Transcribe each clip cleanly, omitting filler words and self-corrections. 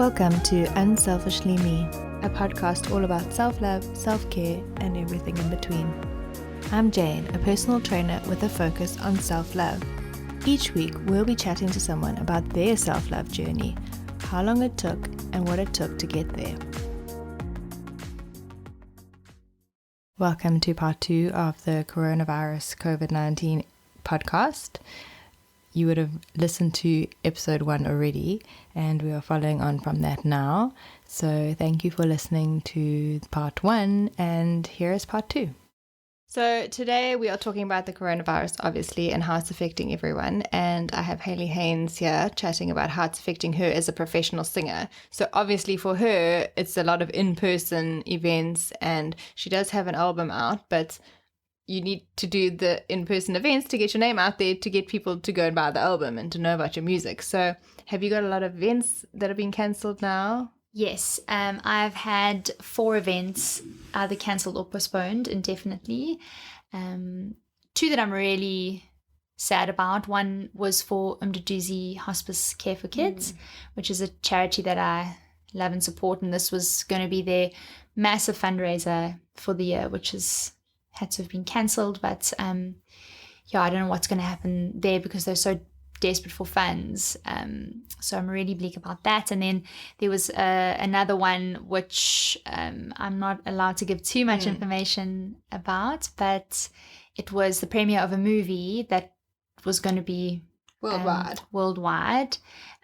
Welcome to Unselfishly Me, a podcast all about self-love, self-care, and everything in between. I'm Jane, a personal trainer with a focus on self-love. Each week, we'll be chatting to someone about their self-love journey, how long it took, and what it took to get there. Welcome to part 2 of the coronavirus COVID-19 podcast. You would have listened to episode 1 already, and we are following on from that now. So thank you for listening to part 1, and here is part 2. So today we are talking about the coronavirus, obviously, and how it's affecting everyone. And I have Haylea Heyns here chatting about how it's affecting her as a professional singer. So obviously for her, it's a lot of in-person events, and she does have an album out, but you need to do the in-person events to get your name out there, to get people to go and buy the album and to know about your music. So have you got a lot of events that are being cancelled now? Yes, I've had 4 events either cancelled or postponed indefinitely. 2 that I'm really sad about. One was for Umduduzi Hospice Care for Kids, which is a charity that I love and support. And this was going to be their massive fundraiser for the year, which had to have been cancelled. But I don't know what's going to happen there because they're so desperate for funds. So I'm really bleak about that. And then there was another one which I'm not allowed to give too much information about, but it was the premiere of a movie that was going to be worldwide,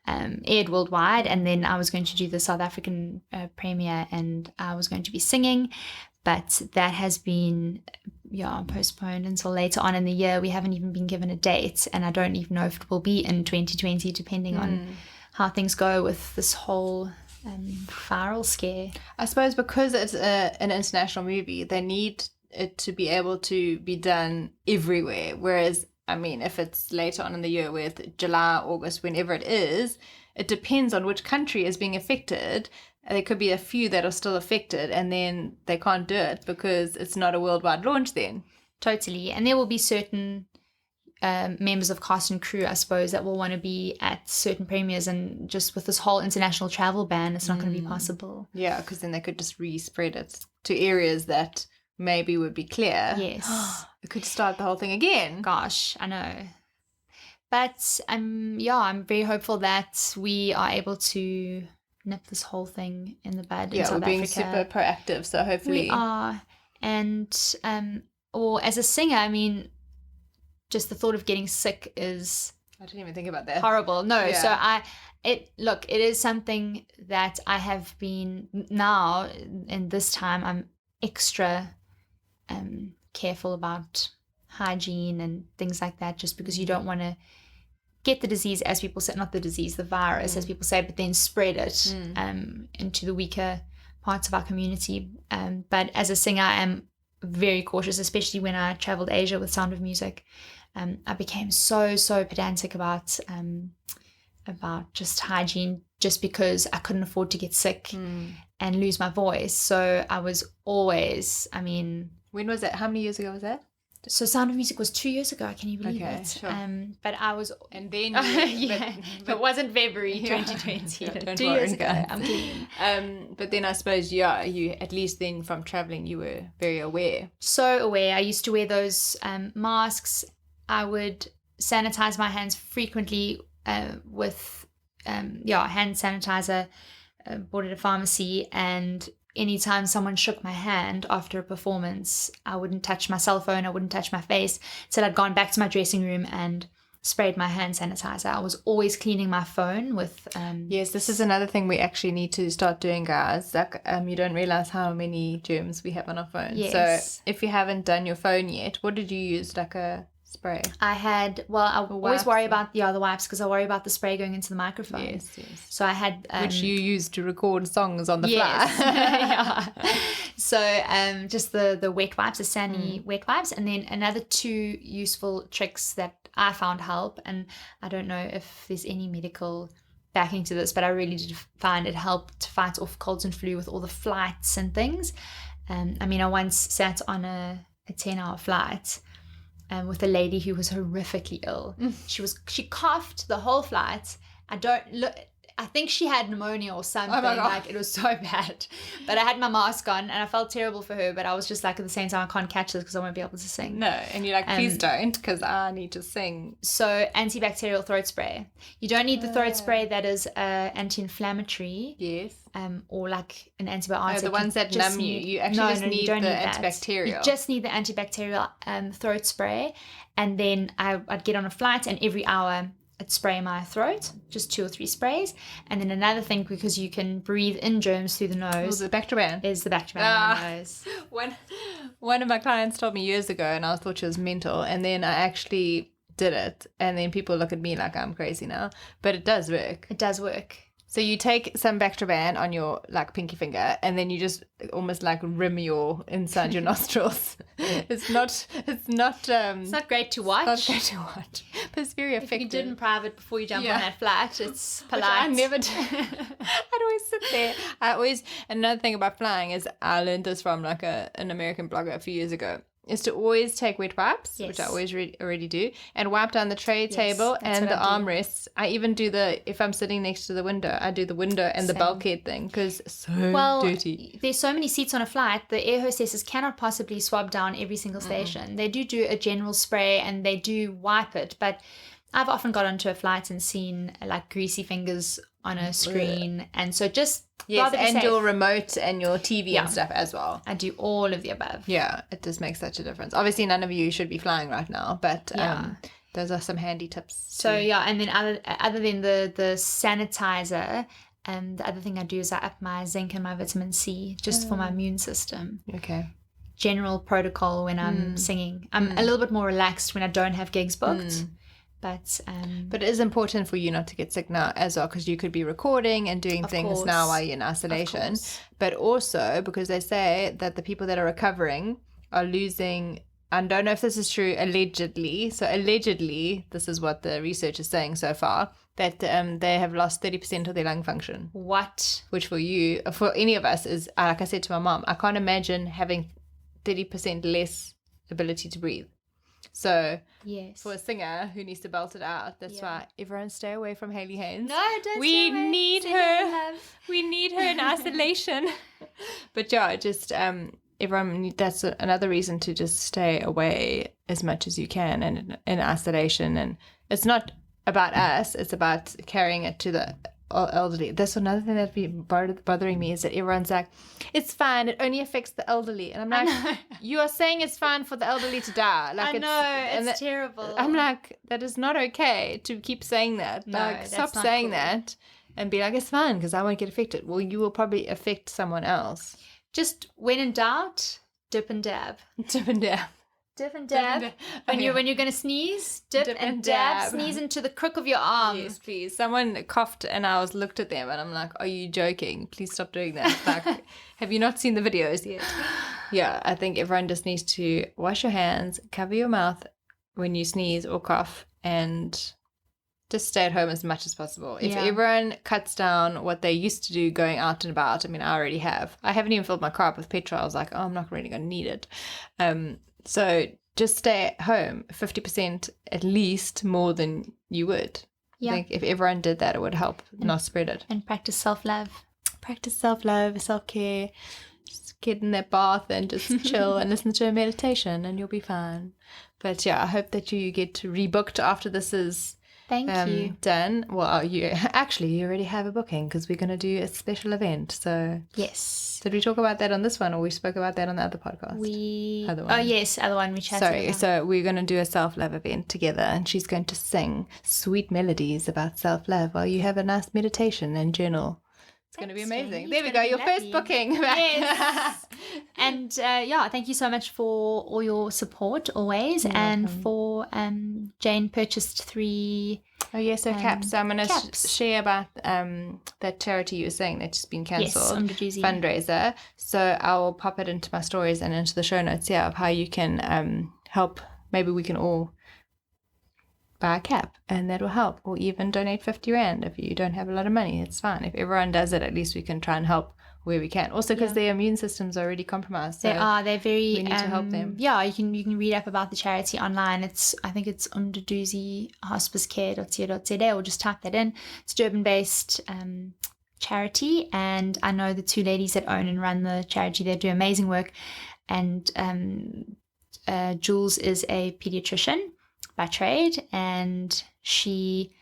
aired worldwide, and then I was going to do the South African premiere, and I was going to be singing, but that has been postponed until later on in the year. We haven't even been given a date, and I don't even know if it will be in 2020, depending on how things go with this whole viral scare. I suppose because it's an international movie, they need it to be able to be done everywhere. Whereas, I mean, if it's later on in the year, with July, August, whenever it is, it depends on which country is being affected. There could be a few that are still affected, and then they can't do it because it's not a worldwide launch then. Totally. And there will be certain members of cast and crew, I suppose, that will want to be at certain premieres, and just with this whole international travel ban, it's not going to be possible. Yeah, because then they cocould just re-spread it to areas that maybe would be clear. Yes. It could start the whole thing again. Gosh, I know. But I'm very hopeful that we are able to nip this whole thing in the bud in South Africa. Yeah, we're being super proactive, so hopefully. We are. And, or as a singer, I mean, just the thought of getting sick is... I didn't even think about that. Horrible. No, yeah. So it is something that I have been, now, in this time, I'm extra careful about hygiene and things like that, just because you don't want to get the disease, as people say, not the disease, the virus, as people say, but then spread it into the weaker parts of our community. But as a singer, I am very cautious, especially when I traveled Asia with Sound of Music. I became so pedantic about just hygiene, just because I couldn't afford to get sick and lose my voice. So I was always, when was that? How many years ago was that? So Sound of Music was 2 years ago. Can you believe it? Sure. But I was... And then... but it wasn't February 2020. Don't 2 worry, years ago. guys. I'm clean. But then I suppose, you at least then from traveling, you were very aware. So aware. I used to wear those masks. I would sanitize my hands frequently with hand sanitizer bought at a pharmacy, and anytime someone shook my hand after a performance, I wouldn't touch my cell phone, I wouldn't touch my face, till I'd gone back to my dressing room and sprayed my hand sanitizer. I was always cleaning my phone with... Yes, this is another thing we actually need to start doing, guys. Like, you don't realize how many germs we have on our phones. Yes. So if you haven't done your phone yet, what did you use, like a spray? I had, I always worry about the wipes, because I worry about the spray going into the microphone. Yes. So I had... which you used to record songs on the fly. Yeah. So just the wet wipes, the sandy wet wipes, and then another 2 useful tricks that I found help, and I don't know if there's any medical backing to this, but I really did find it helped to fight off colds and flu with all the flights and things. I once sat on a 10-hour flight with a lady who was horrifically ill. She coughed the whole flight. I think she had pneumonia or something. Oh my God. Like, it was so bad. But I had my mask on and I felt terrible for her. But I was just like, at the same time, I can't catch this because I won't be able to sing. No, and you're like, please don't, because I need to sing. So antibacterial throat spray. You don't need the throat spray that is anti-inflammatory. Yes. Or like an antibiotic. No, the ones that numb you. You actually just need the antibacterial. You just need the antibacterial throat spray. And then I'd get on a flight and every hour I'd spray my throat, just 2 or 3 sprays. And then another thing, because you can breathe in germs through the nose. The Bactroban. Is the Bactroban in the nose. One of my clients told me years ago, and I thought she was mental, and then I actually did it, and then people look at me like I'm crazy now. But it does work. It does work. So you take some Bactroban on your like pinky finger, and then you just almost like rim your inside your nostrils. It's not great to watch. It's not great to watch, but it's very effective. If you did in private before you jump on that flight, it's polite. Which I never did. I'd always sit there. Another thing about flying is I learned this from like an American blogger a few years ago. Is to always take wet wipes, which I always already do, and wipe down the tray table and the armrests. I even do if I'm sitting next to the window, I do the window and the bulkhead thing because it's so dirty. There's so many seats on a flight, the air hostesses cannot possibly swab down every single station. They do a general spray and they do wipe it, but I've often got onto a flight and seen like greasy fingers on a screen, and so just yes, and your remote and your TV and stuff as well. I do all of the above. Yeah, it does make such a difference. Obviously, none of you should be flying right now, but those are some handy tips. So and then other than the sanitizer, the other thing I do is I up my zinc and my vitamin C just for my immune system. Okay. General protocol when I'm singing. I'm a little bit more relaxed when I don't have gigs booked. But it is important for you not to get sick now as well, because you could be recording and doing things now while you're in isolation. But also because they say that the people that are recovering are losing, I don't know if this is true, allegedly. So allegedly, this is what the research is saying so far, that they have lost 30% of their lung function. What? Which for any of us is, like I said to my mom, I can't imagine having 30% less ability to breathe. So for a singer who needs to belt it out, that's why everyone stay away from Haylea Heyns. No, don't we stay away. need her. We need her in isolation. But just everyone, that's another reason to just stay away as much as you can and in isolation. And it's not about us, it's about carrying it to the elderly. That's another thing that's been bothering me, is that everyone's like, it's fine, it only affects the elderly, and I'm like, you are saying it's fine for the elderly to die. Like, it's terrible. I'm like, that is not okay to keep saying that. No, like, stop saying that and be like, it's fine because I won't get affected. Well, you will probably affect someone else. Just when in doubt, dip and dab. Dip and dab. Dip and dab. When you're going to sneeze, dip and dab. Sneeze into the crook of your arm. Yes, please. Someone coughed and I looked at them and I'm like, are you joking? Please stop doing that. Like, have you not seen the videos yet? Yeah, I think everyone just needs to wash your hands, cover your mouth when you sneeze or cough, and just stay at home as much as possible. If everyone cuts down what they used to do going out and about, I mean, I already have. I haven't even filled my car up with petrol. I was like, oh, I'm not really going to need it. So just stay at home, 50% at least more than you would. I think if everyone did that, it would help not spread it. And practice self-love. Practice self-love, self-care. Just get in that bath and just chill and listen to a meditation and you'll be fine. But I hope that you get rebooked after this is Thank you. done. Well, you already have a booking because we're going to do a special event. So yes. Did we talk about that on this one, or we spoke about that on the other podcast? Other one. Oh yes, other one we chatted about. So we're going to do a self-love event together, and she's going to sing sweet melodies about self-love while you have a nice meditation and journal. It's going to be amazing. There we go. Your first booking. Yes. And thank you so much for all your support always. You're welcome. For Jane purchased 3. Oh yes, so caps. So I'm going to share about that charity you were saying that's just been cancelled. Yes, fundraiser. So I will pop it into my stories and into the show notes. Of how you can help. Maybe we can all buy a cap and that will help, or even donate 50 Rand if you don't have a lot of money. It's fine. If everyone does it, at least we can try and help where we can. Also because their immune systems are already compromised. So they're very, we need to help them. Yeah, you can read up about the charity online. I think it's umduduzi-hospicecare.co.za, or just type that in. It's a Durban-based charity, and I know the two ladies that own and run the charity. They do amazing work, and Jules is a pediatrician by trade, and she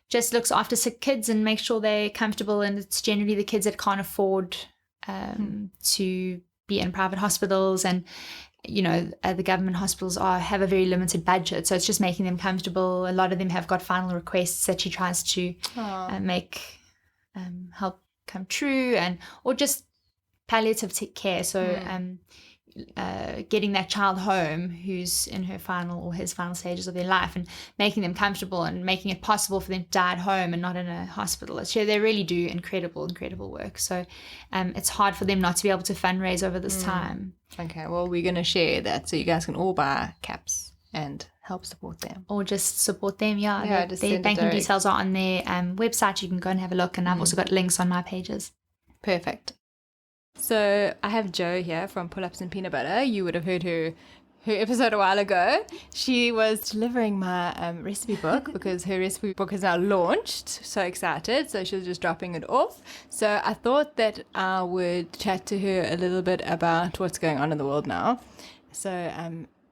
just looks after sick kids and makes sure they're comfortable, and it's generally the kids that can't afford to be in private hospitals, and the government hospitals have a very limited budget, so it's just making them comfortable. A lot of them have got final requests that she tries to make help come true, or just palliative care, so getting that child home who's in her final or his final stages of their life, and making them comfortable and making it possible for them to die at home and not in a hospital. So they really do incredible work. So it's hard for them not to be able to fundraise over this time. Okay, well, we're going to share that so you guys can all buy caps and help support them. Or just support them, their banking details are on their website. You can go and have a look, and I've also got links on my pages. Perfect. So I have Jo here from Pull-Ups and Peanut Butter. You would have heard her episode a while ago. She was delivering my recipe book because her recipe book is now launched. So excited. So she was just dropping it off. So I thought that I would chat to her a little bit about what's going on in the world now. So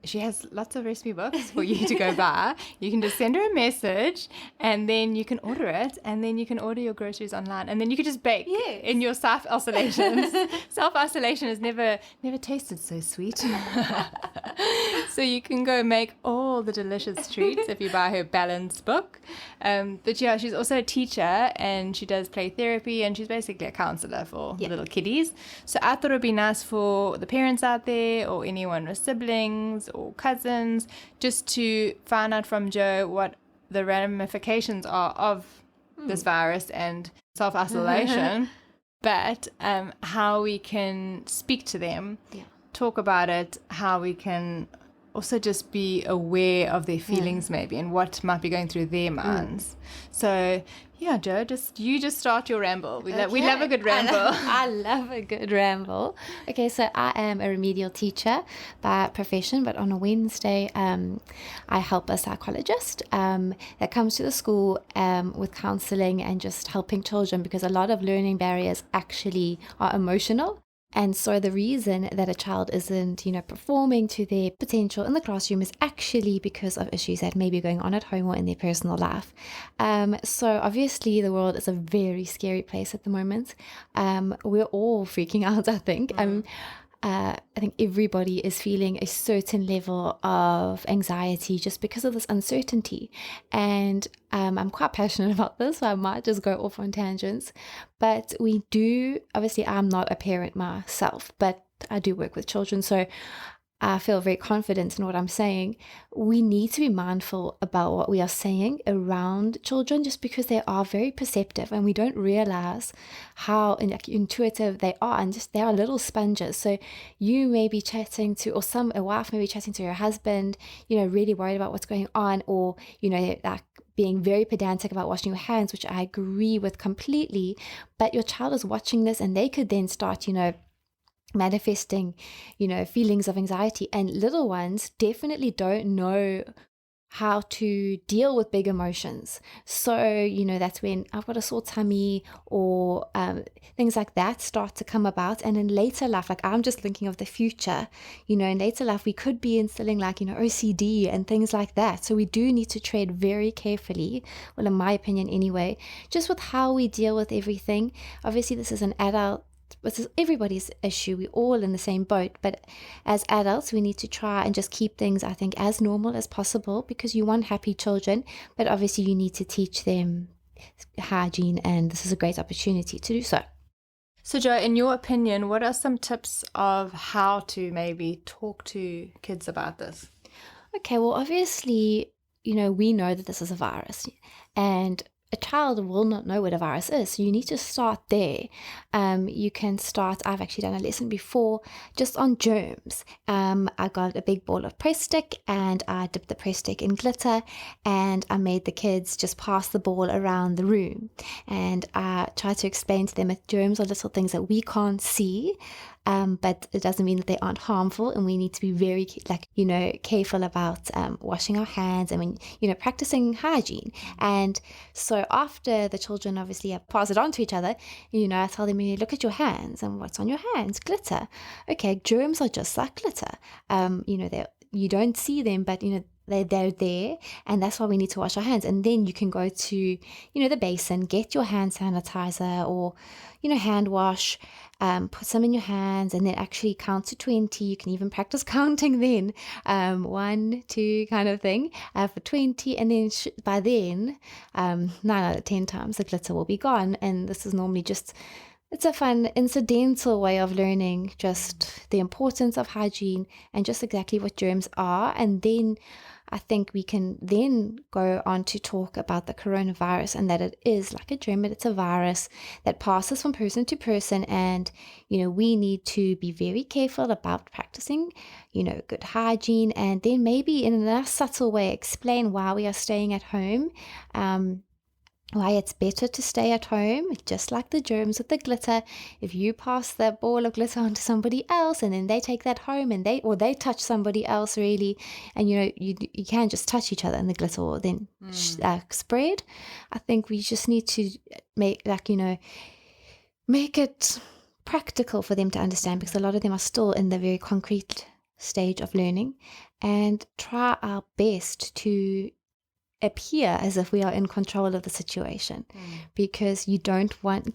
she has lots of recipe books for you to go buy. You can just send her a message, and then you can order it, and then you can order your groceries online, and then you can just bake in your self-isolations. Self-isolation has never tasted so sweet. So you can go make all the delicious treats if you buy her Balance book. But yeah, she's also a teacher, and she does play therapy, and she's basically a counselor for little kiddies. So I thought it would be nice for the parents out there, or anyone with siblings or cousins, just to find out from Jo what the ramifications are of this virus and self-isolation, but how we can speak to them, talk about it, how we can also just be aware of their feelings maybe, and what might be going through their minds. So yeah, Jo, you just start your ramble. We love a good ramble. I love a good ramble. Okay, so I am a remedial teacher by profession, but on a Wednesday I help a psychologist that comes to the school with counseling and just helping children, because a lot of learning barriers actually are emotional. And so the reason that a child isn't, performing to their potential in the classroom is actually because of issues that may be going on at home or in their personal life. So obviously the world is a very scary place at the moment. We're all freaking out, I think. I think everybody is feeling a certain level of anxiety just because of this uncertainty. And I'm quite passionate about this, so I might just go off on tangents. But we do, obviously I'm not a parent myself, but I do work with children, so I feel very confident in what I'm saying. We need to be mindful about what we are saying around children, just because they are very perceptive, and we don't realize how intuitive they are, and just they are little sponges. So you may be chatting to, or a wife may be chatting to her husband, really worried about what's going on, or like being very pedantic about washing your hands, which I agree with completely. But your child is watching this, and they could then start, manifesting, feelings of anxiety. And little ones definitely don't know how to deal with big emotions. So, that's when I've got a sore tummy, or things like that start to come about. And in later life, like I'm just thinking of the future, in later life, we could be instilling OCD and things like that. So we do need to tread very carefully, well, in my opinion anyway, just with how we deal with everything. Obviously, this is this is everybody's issue. We're all in the same boat, but as adults we need to try and just keep things, I think, as normal as possible, because you want happy children, but obviously you need to teach them hygiene, and this is a great opportunity to do so. So Jo, in your opinion, what are some tips of how to maybe talk to kids about this? Okay, well, obviously, we know that this is a virus, and a child will not know what a virus is. So you need to start there. You can start, I've actually done a lesson before just on germs. I got a big ball of press stick and I dipped the press stick in glitter and I made the kids just pass the ball around the room. And I tried to explain to them that germs are little things that we can't see. But it doesn't mean that they aren't harmful, and we need to be very careful about washing our hands and practicing hygiene. And so after the children obviously have passed it on to each other, I tell them, look at your hands, and what's on your hands? Glitter. Okay, germs are just like glitter. You don't see them, but they're there, and that's why we need to wash our hands. And then you can go to the basin, get your hand sanitizer or hand wash, put some in your hands, and then actually count to 20. You can even practice counting then, 1, 2 kind of thing, for 20, and then by then 9 out of 10 times the glitter will be gone. And this is normally just, it's a fun incidental way of learning just the importance of hygiene and just exactly what germs are. And then I think we can then go on to talk about the coronavirus, and that it is like a germ, but it's a virus that passes from person to person. And, we need to be very careful about practicing, good hygiene, and then maybe in a subtle way explain why we are staying at home. Why it's better to stay at home, just like the germs with the glitter. If you pass the ball of glitter onto somebody else and then they take that home and they touch somebody else really, and you can't just touch each other and the glitter will then spread. I think we just need to make it practical for them to understand, because a lot of them are still in the very concrete stage of learning, and try our best to appear as if we are in control of the situation, because you don't want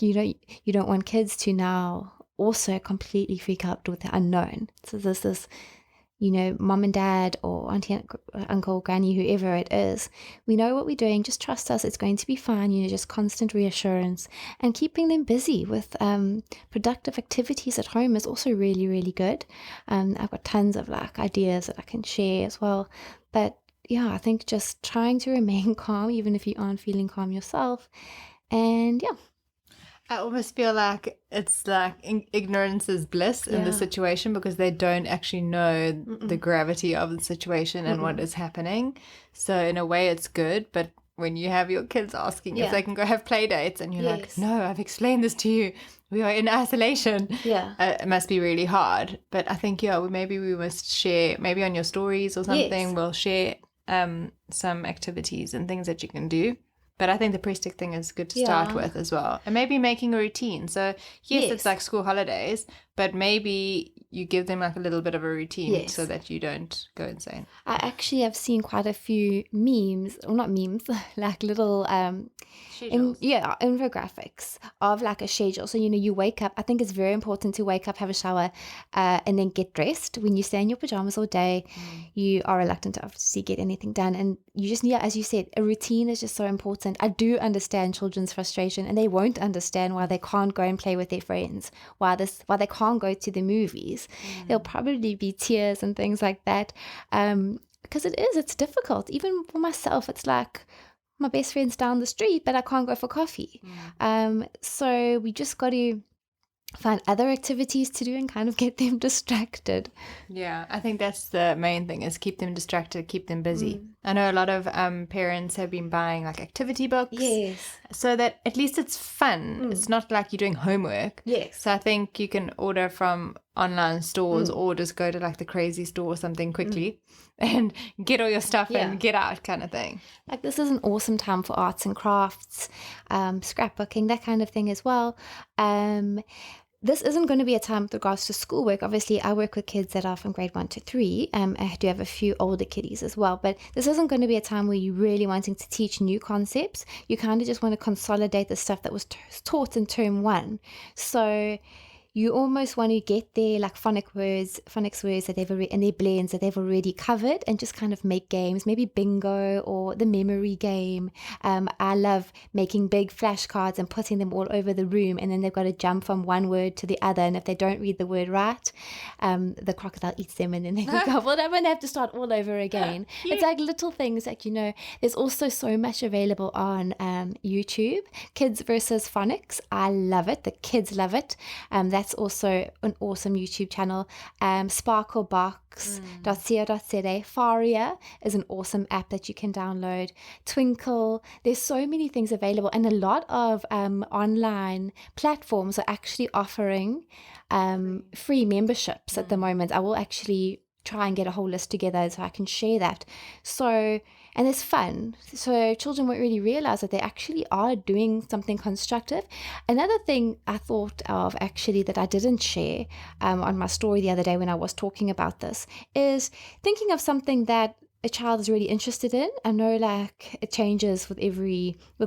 kids to now also completely freak out with the unknown. So there's this mom and dad or auntie, uncle, granny, whoever it is, we know what we're doing, just trust us, it's going to be fine. Just constant reassurance, and keeping them busy with productive activities at home is also really, really good. I've got tons of ideas that I can share as well, but yeah, I think just trying to remain calm, even if you aren't feeling calm yourself. And yeah. I almost feel like it's like ignorance is bliss in the situation, because they don't actually know the gravity of the situation and what is happening. So in a way it's good, but when you have your kids asking if they can go have play dates and you're like, no, I've explained this to you, we are in isolation. It must be really hard. But I think maybe we must share, maybe on your stories or something, we'll share some activities and things that you can do. But I think the press stick thing is good to start with as well. And maybe making a routine. So yes, it's like school holidays, but maybe you give them like a little bit of a routine so that you don't go insane. I actually have seen quite a few memes, or not memes, like little infographics of like a schedule. So you wake up. I think it's very important to wake up, have a shower, and then get dressed. When you stay in your pajamas all day, you are reluctant to obviously get anything done, and you just need, as you said, a routine is just so important. I do understand children's frustration, and they won't understand why they can't go and play with their friends, why they can't go to the movies. There'll probably be tears and things like that, because it's difficult. Even for myself, it's like my best friend's down the street, but I can't go for coffee. So we just got to find other activities to do and kind of get them distracted. Yeah, I think that's the main thing, is keep them distracted, keep them busy. I know a lot of parents have been buying like activity books, so that at least it's fun. It's not like you're doing homework. So I think you can order from online stores or just go to like the crazy store or something quickly and get all your stuff and get out, kind of thing. Like, this is an awesome time for arts and crafts, scrapbooking, that kind of thing as well. This isn't going to be a time with regards to schoolwork. Obviously, I work with kids that are from grade 1 to 3. I do have a few older kiddies as well, but this isn't going to be a time where you're really wanting to teach new concepts. You kind of just want to consolidate the stuff that was taught in term 1. So you almost want to get their like phonics words that they've already, and their blends that they've already covered, and just kind of make games, maybe bingo or the memory game. I love making big flashcards and putting them all over the room, and then they've got to jump from one word to the other, and if they don't read the word right, the crocodile eats them, and then they get gobbled up and they have to start all over again. It's like little things that, you know, there's also so much available on YouTube. Kids versus Phonics, I love it. The kids love it. That's also an awesome YouTube channel. Sparklebox.co.za. Faria is an awesome app that you can download. Twinkle. There's so many things available, and a lot of online platforms are actually offering free memberships at the moment. I will actually try and get a whole list together so I can share that. So, and it's fun. So children won't really realize that they actually are doing something constructive. Another thing I thought of actually that I didn't share on my story the other day when I was talking about this is thinking of something that a child is really interested in. I know like it changes with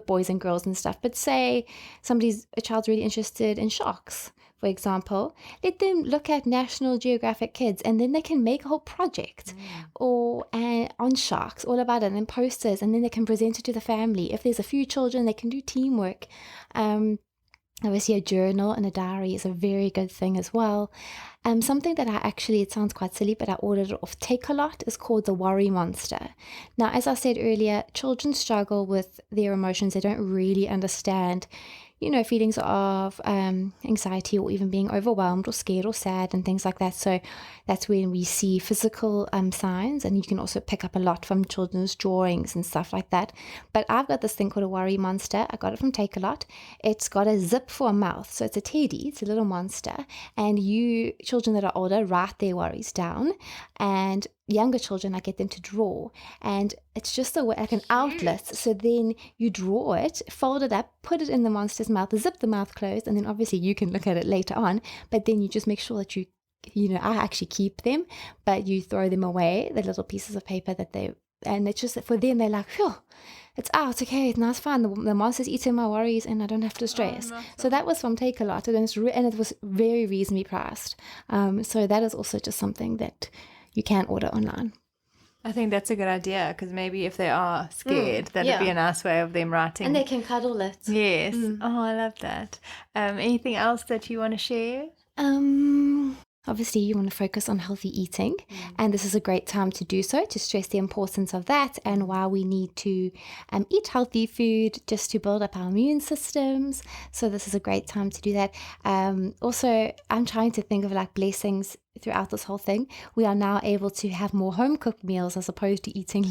boys and girls and stuff, but say a child's really interested in sharks, for example, let them look at National Geographic Kids, and then they can make a whole project on sharks, all about it, and posters, and then they can present it to the family. If there's a few children, they can do teamwork. Obviously, a journal and a diary is a very good thing as well. Something that it sounds quite silly, but I ordered it off Takealot, is called the Worry Monster. Now, as I said earlier, children struggle with their emotions. They don't really understand, you know, feelings of anxiety, or even being overwhelmed or scared or sad and things like that. So that's when we see physical signs, and you can also pick up a lot from children's drawings and stuff like that. But I've got this thing called a Worry Monster. I got it from Takealot. It's got a zip for a mouth. So it's a teddy. It's a little monster. And children that are older, write their worries down. And younger children, I get them to draw, and it's just like an outlet. So then you draw it, fold it up, put it in the monster's mouth, zip the mouth closed, and then obviously you can look at it later on, but then you just make sure that I actually keep them, but you throw them away, the little pieces of paper and it's just for them, they're like, phew, it's out, okay, now it's fine, the monster's eating my worries and I don't have to stress. So that was from Takealot, and it was very reasonably priced. So that is also just something that you can order online. I think that's a good idea, because maybe if they are scared, that'd be a nice way of them writing. And they can cuddle it. Yes. Oh, I love that. Anything else that you want to share? Obviously, you want to focus on healthy eating, and this is a great time to do so, to stress the importance of that and why we need to eat healthy food just to build up our immune systems. So this is a great time to do that. Also, I'm trying to think of like blessings throughout this whole thing. We are now able to have more home cooked meals as opposed to eating,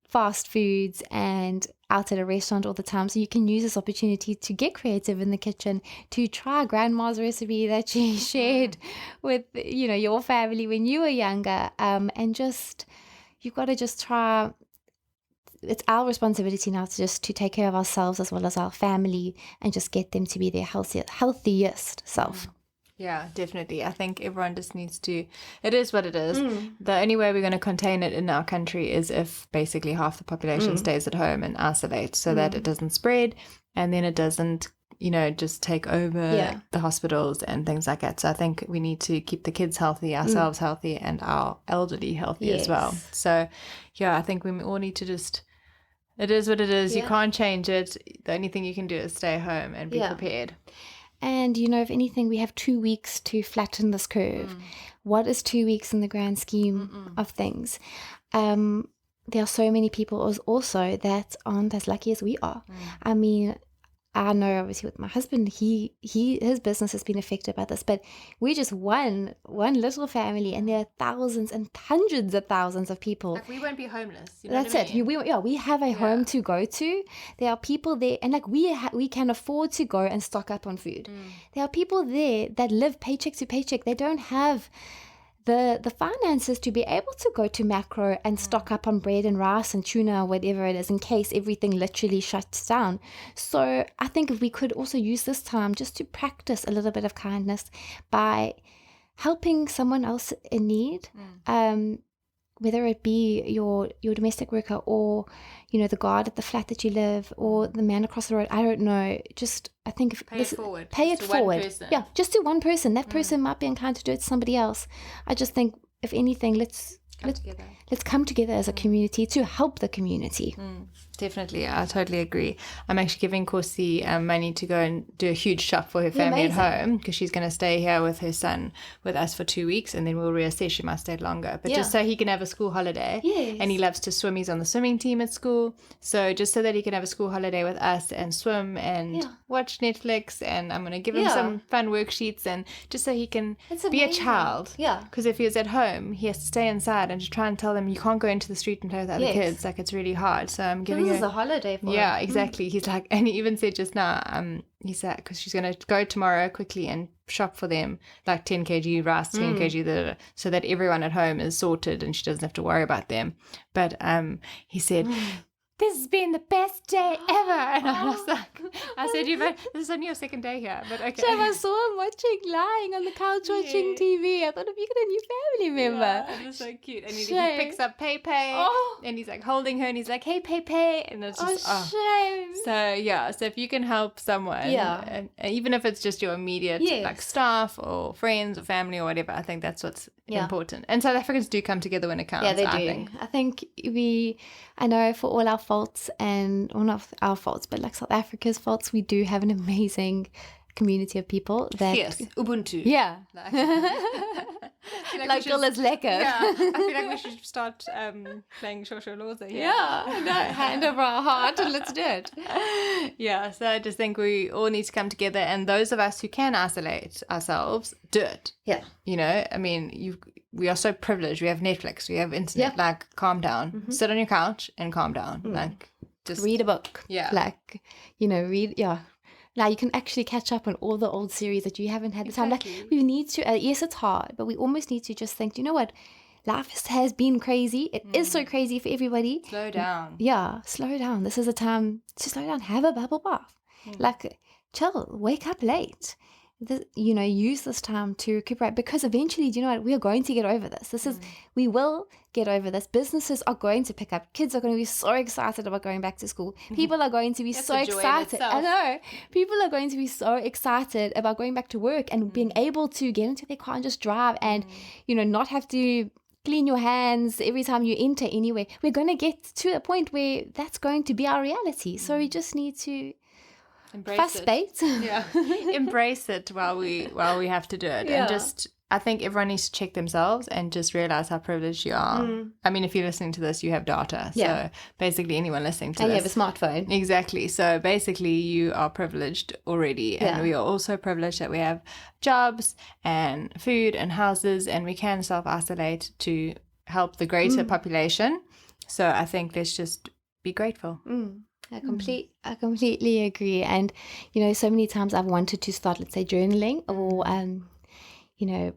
fast foods and out at a restaurant all the time. So you can use this opportunity to get creative in the kitchen, to try grandma's recipe that she shared with your family when you were younger, and you've got to just try. It's our responsibility now to take care of ourselves as well as our family, and just get them to be their healthiest self. Yeah, definitely. I think everyone just needs to, it is what it is. The only way we're going to contain it in our country is if basically half the population stays at home and isolates, so that it doesn't spread, and then it doesn't, just take over the hospitals and things like that. So I think we need to keep the kids healthy, ourselves healthy, and our elderly healthy as well. So yeah, I think we all need to just, it is what it is. You can't change it. The only thing you can do is stay home and be prepared. And, if anything, we have 2 weeks to flatten this curve. What is 2 weeks in the grand scheme of things? There are so many people also that aren't as lucky as we are. I mean, I know obviously with my husband, his business has been affected by this, but we're just one little family, and there are thousands and hundreds of thousands of people. Like, we won't be homeless. That's it. We have a home to go to. There are people there, and like we can afford to go and stock up on food. There are people there that live paycheck to paycheck. They don't have the finances to be able to go to Macro and stock up on bread and rice and tuna or whatever it is, in case everything literally shuts down. So I think if we could also use this time just to practice a little bit of kindness by helping someone else in need, whether it be your domestic worker or, you know, the guard at the flat that you live or the man across the road, I don't know. Just, I think if Pay it forward. Pay Just it to one forward. person. Yeah, just to one person. That person might be inclined to do it to somebody else. I just think, if anything, let's come together as a community to help the community. Definitely, I totally agree. I'm actually giving Corsi money to go and do a huge shop for her family at home, because she's going to stay here with her son with us for 2 weeks, and then we'll reassess. She might stay longer, but just so he can have a school holiday. Yes. And he loves to swim. He's on the swimming team at school, so just so that he can have a school holiday with us and swim and watch Netflix. And I'm going to give him some fun worksheets, and just so he can be a child. Yeah. Because if he was at home, he has to stay inside and just try and tell them you can't go into the street and play with other kids. Like, it's really hard. So I'm giving this is a holiday for him. Exactly. He's like, and he even said just now, he said, because she's going to go tomorrow quickly and shop for them like 10 kg rice, 10 kg, so that everyone at home is sorted and she doesn't have to worry about them. But he said, this has been the best day ever. And I was like, I said, this is only your second day here, but okay. So I saw him lying on the couch watching TV. I thought, if you get a new family member. Yeah, it was so cute. And he picks up Pepe, and he's like holding her, and he's like, hey, Pepe. And it's just, shame. So if you can help someone, and even if it's just your immediate like staff or friends or family or whatever, I think that's what's important. And South Africans do come together when it counts. Yeah, they do. I think I know for all our faults, and well, not our faults, but like South Africa's faults, we do have an amazing community of people that Ubuntu. Yeah. Like is lekker. Yeah, I feel like we should start playing Shosholoza here. Yeah, no, hand over our heart and let's do it. Yeah, so I just think we all need to come together, and those of us who can isolate ourselves, do it. Yeah. You know, I mean, we are so privileged. We have Netflix, we have internet. Like, calm down. Sit on your couch and calm down. Like, just read a book. Yeah. Like, you know, Now you can actually catch up on all the old series that you haven't had the time. Like, we need to, yes, it's hard, but we almost need to just think, you know what? Life has been crazy. It is so crazy for everybody. Slow down. Yeah, slow down. This is a time to slow down. Have a bubble bath. Like, chill. Wake up late. Use this time to recuperate, because eventually, do you know what? We are going to get over this. We will get over this. Businesses are going to pick up. Kids are going to be so excited about going back to school. People are going to be so excited. I know. People are going to be so excited about going back to work and being able to get into their car and just drive and, not have to clean your hands every time you enter anywhere. We're going to get to a point where that's going to be our reality. So we just need to embrace it. Yeah. Embrace it while we have to do it. Yeah. And just, I think everyone needs to check themselves and just realize how privileged you are. I mean, if you're listening to this, you have data. So basically anyone listening to this. And you have a smartphone. Exactly. So basically you are privileged already. And we are also privileged that we have jobs and food and houses, and we can self-isolate to help the greater population. So I think let's just be grateful. I completely agree. And, so many times I've wanted to start, let's say, journaling or,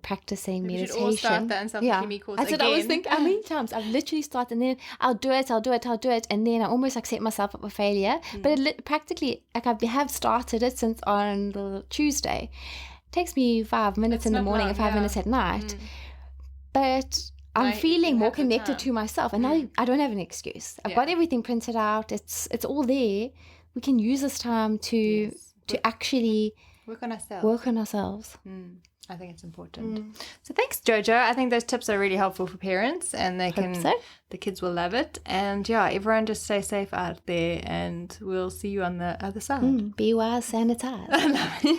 practicing meditation. We should all start that and self-chemie course again. That's what I was thinking. How many times I've literally started, and then I'll do it. And then I almost like set myself up for failure. But practically, like I have started it since on the Tuesday. It takes me 5 minutes in the morning and 5 minutes at night. But I'm feeling more connected to myself, and now I don't have an excuse. I've got everything printed out. It's all there. We can use this time to actually work on ourselves. I think it's important. So thanks, Jojo. I think those tips are really helpful for parents, and the kids will love it. And everyone just stay safe out there, and we'll see you on the other side. Be wise, sanitize.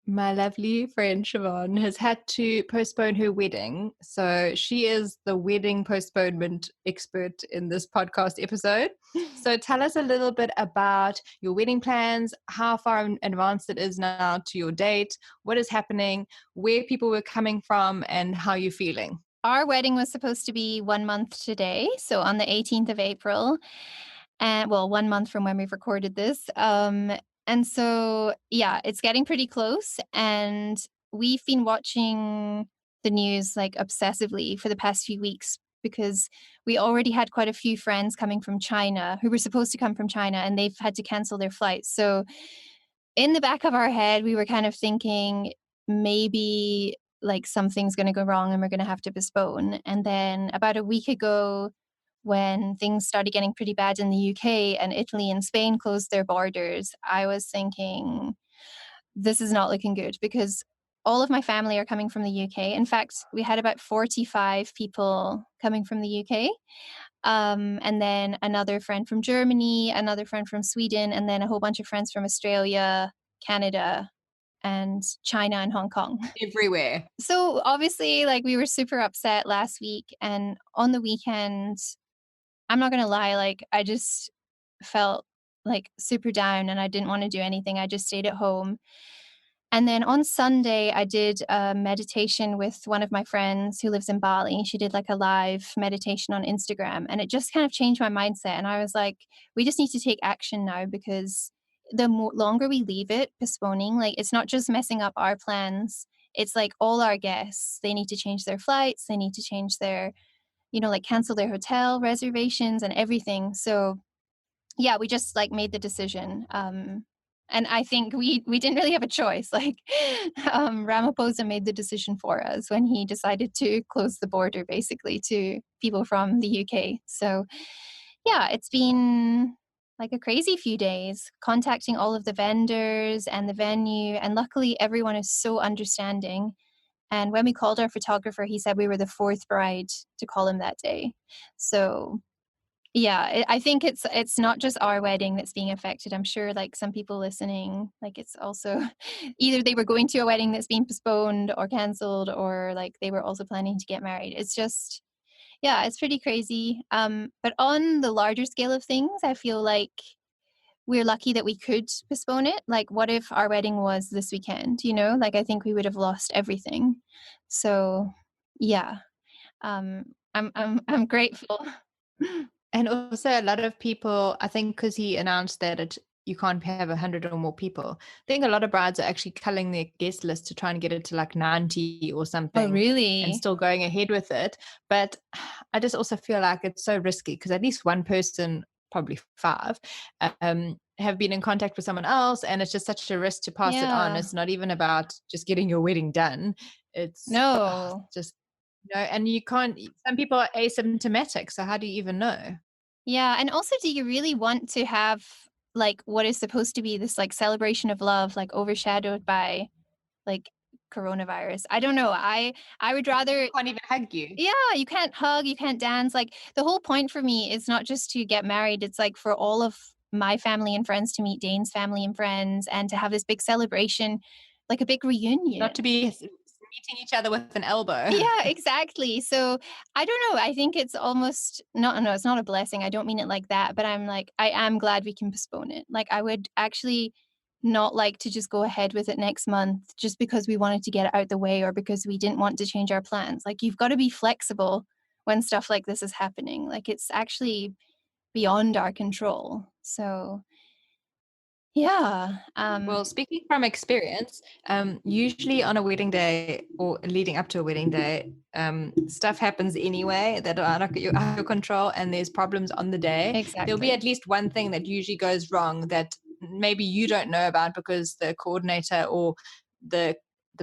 My lovely friend Siobhan has had to postpone her wedding. So she is the wedding postponement expert in this podcast episode. So tell us a little bit about your wedding plans, how far in advance it is now to your date, what is happening, where people were coming from, and how you're feeling. Our wedding was supposed to be 1 month today, so on the 18th of April. And 1 month from when we've recorded this. And so, it's getting pretty close, and we've been watching the news like obsessively for the past few weeks, because we already had quite a few friends coming from China who were supposed to come from China, and they've had to cancel their flights. So in the back of our head, we were kind of thinking maybe like something's going to go wrong and we're going to have to postpone. And then about a week ago, when things started getting pretty bad in the UK and Italy and Spain closed their borders, I was thinking, this is not looking good, because all of my family are coming from the UK. In fact, we had about 45 people coming from the UK. And then another friend from Germany, another friend from Sweden, and then a whole bunch of friends from Australia, Canada, and China and Hong Kong. Everywhere. So obviously, like, we were super upset last week. And on the weekend, I'm not going to lie, like, I just felt like super down and I didn't want to do anything. I just stayed at home. And then on Sunday, I did a meditation with one of my friends who lives in Bali. She did like a live meditation on Instagram, and it just kind of changed my mindset. And I was like, we just need to take action now, because the longer we leave it postponing, like, it's not just messing up our plans. It's like all our guests, they need to change their flights. They need to change their, like, cancel their hotel reservations and everything. So yeah, we just like made the decision. And I think we didn't really have a choice. Like, Ramaphosa made the decision for us when he decided to close the border basically to people from the UK. So yeah, it's been like a crazy few days contacting all of the vendors and the venue, and luckily everyone is so understanding. And when we called our photographer, he said we were the fourth bride to call him that day. So yeah, I think it's not just our wedding that's being affected. I'm sure, like, some people listening, like, it's also either they were going to a wedding that's being postponed or canceled, or like they were also planning to get married. It's just, yeah, it's pretty crazy. But on the larger scale of things, I feel like we're lucky that we could postpone it. Like, what if our wedding was this weekend? Like, I think we would have lost everything. So yeah, I'm grateful. And also a lot of people, I think, because he announced that you can't have 100 or more people. I think a lot of brides are actually culling their guest list to try and get it to like 90 or something. Oh, really? And still going ahead with it. But I just also feel like it's so risky, because at least one person, probably 5, have been in contact with someone else, and it's just such a risk to pass it on. Yeah. It's not even about just getting your wedding done. It's No. just and you can't. Some people are asymptomatic, so how do you even know? Yeah, and also, do you really want to have, like, what is supposed to be this, like, celebration of love, like, overshadowed by, like, coronavirus? I don't know. I would rather. Can't even hug you. Yeah, you can't hug, you can't dance. Like, the whole point for me is not just to get married, it's like for all of my family and friends to meet Dane's family and friends, and to have this big celebration, like a big reunion. Not to be meeting each other with an elbow. Yeah, exactly. So I don't know. I think it's almost not, no, it's not a blessing. I don't mean it like that, but I'm like, I am glad we can postpone it. Like, I would actually not like to just go ahead with it next month just because we wanted to get it out the way, or because we didn't want to change our plans. Like, you've got to be flexible when stuff like this is happening. Like, it's actually beyond our control. So yeah. Well, speaking from experience, usually on a wedding day or leading up to a wedding day, stuff happens anyway that are not out of your control, and there's problems on the day. Exactly. There'll be at least one thing that usually goes wrong that maybe you don't know about, because the coordinator or the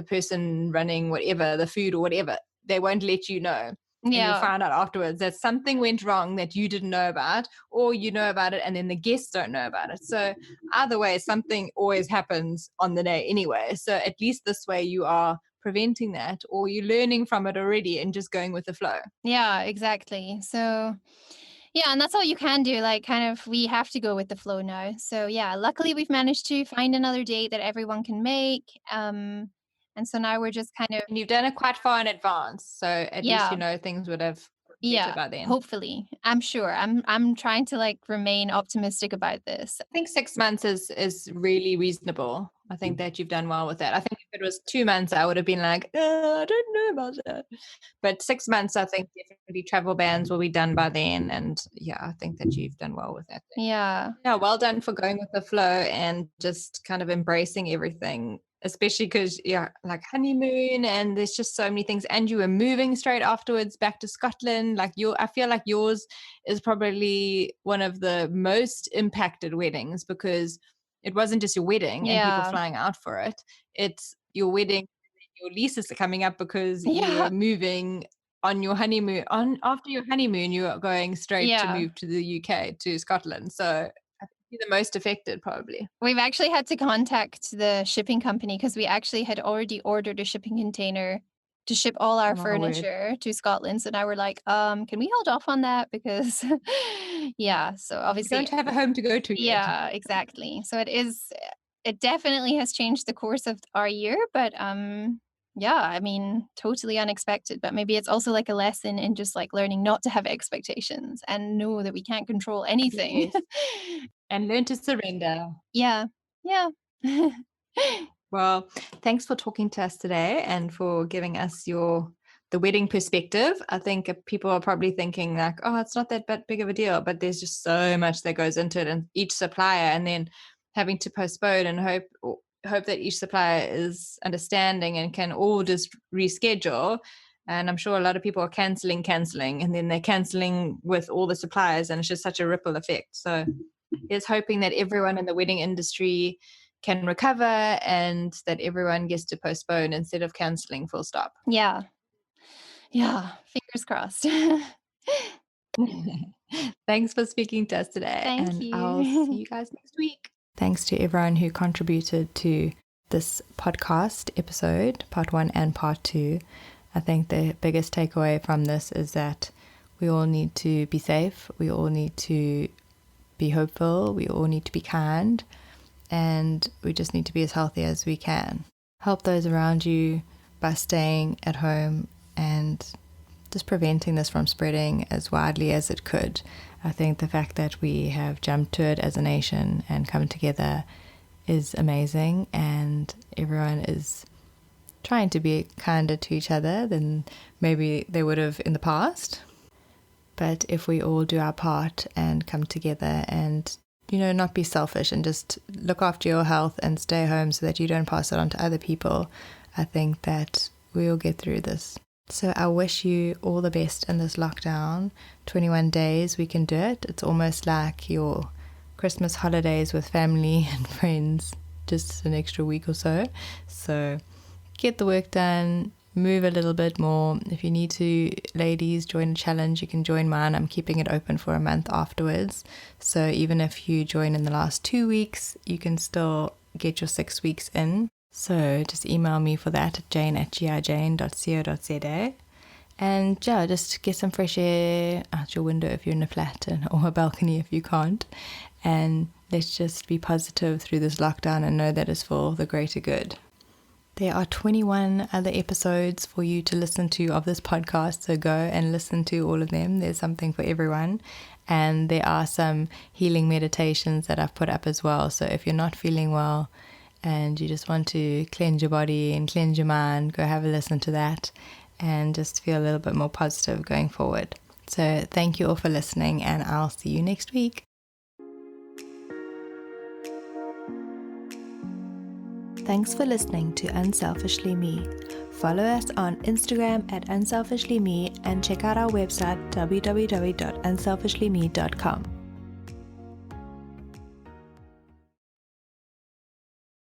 person running whatever, the food or whatever, they won't let you know. And you'll find out afterwards that something went wrong that you didn't know about, or you know about it and then the guests don't know about it. So either way, something always happens on the day anyway. So at least this way you are preventing that, or you're learning from it already and just going with the flow. Yeah, exactly. So yeah, and that's all you can do. Like, kind of, we have to go with the flow now. So yeah, luckily we've managed to find another date that everyone can make. And so now we're just kind of, And you've done it quite far in advance, so at least yeah, things would have yeah, better by then. hopefully. I'm sure. I'm trying to, like, remain optimistic about this. I think 6 months is really reasonable. I think that you've done well with that. I think if it was 2 months, I would have been like, I don't know about that. But 6 months, I think definitely travel bans will be done by then. And yeah, I think that you've done well with that. Yeah. Yeah, well done for going with the flow and just kind of embracing everything, especially because, yeah, like honeymoon, and there's just so many things. And you were moving straight afterwards back to Scotland. Like, I feel like yours is probably one of the most impacted weddings, because it wasn't just your wedding and people flying out for it. It's your wedding, your leases are coming up because Yeah. you're moving on your honeymoon. After your honeymoon, you are going straight to move to the UK, to Scotland. So I think you're the most affected, probably. We've actually had to contact the shipping company because we actually had already ordered a shipping container to ship all our furniture to Scotland. So now we're like, can we hold off on that? Because yeah, so You obviously, don't have a home to go to yet. yeah, exactly. So it definitely has changed the course of our year, but yeah, I mean, totally unexpected, but maybe it's also like a lesson in just like learning not to have expectations and know that we can't control anything. Yes. And learn to surrender. Yeah. Yeah. Well, thanks for talking to us today and for giving us the wedding perspective. I think people are probably thinking like, oh, it's not that big of a deal, but there's just so much that goes into it, and each supplier, and then having to postpone and hope that each supplier is understanding and can all just reschedule. And I'm sure a lot of people are canceling, and then they're canceling with all the suppliers, and it's just such a ripple effect. So here's hoping that everyone in the wedding industry can recover and that everyone gets to postpone instead of canceling, full stop. Yeah. Yeah. Fingers crossed. Thanks for speaking to us today. Thank and you. I'll see you guys next week. Thanks to everyone who contributed to this podcast episode, part 1 and part 2. I think the biggest takeaway from this is that we all need to be safe. We all need to be hopeful. We all need to be kind. And we just need to be as healthy as we can. Help those around you by staying at home and just preventing this from spreading as widely as it could. I think the fact that we have jumped to it as a nation and come together is amazing, and everyone is trying to be kinder to each other than maybe they would have in the past. But if we all do our part and come together and not be selfish and just look after your health and stay home so that you don't pass it on to other people, I think that we'll get through this. So I wish you all the best in this lockdown. 21 days, we can do it. It's almost like your Christmas holidays with family and friends, just an extra week or so. So get the work done, move a little bit more. If you need to, ladies, join a challenge, you can join mine. I'm keeping it open for a month afterwards. So even if you join in the last 2 weeks, you can still get your 6 weeks in. So just email me for that at jane@gijane.co.za. And yeah, just get some fresh air out your window if you're in a flat, or a balcony if you can't. And let's just be positive through this lockdown and know that it's for the greater good. There are 21 other episodes for you to listen to of this podcast, so go and listen to all of them. There's something for everyone. And there are some healing meditations that I've put up as well. So if you're not feeling well and you just want to cleanse your body and cleanse your mind, go have a listen to that and just feel a little bit more positive going forward. So thank you all for listening, and I'll see you next week. Thanks for listening to Unselfishly Me. Follow us on Instagram at unselfishlyme and check out our website www.unselfishlyme.com.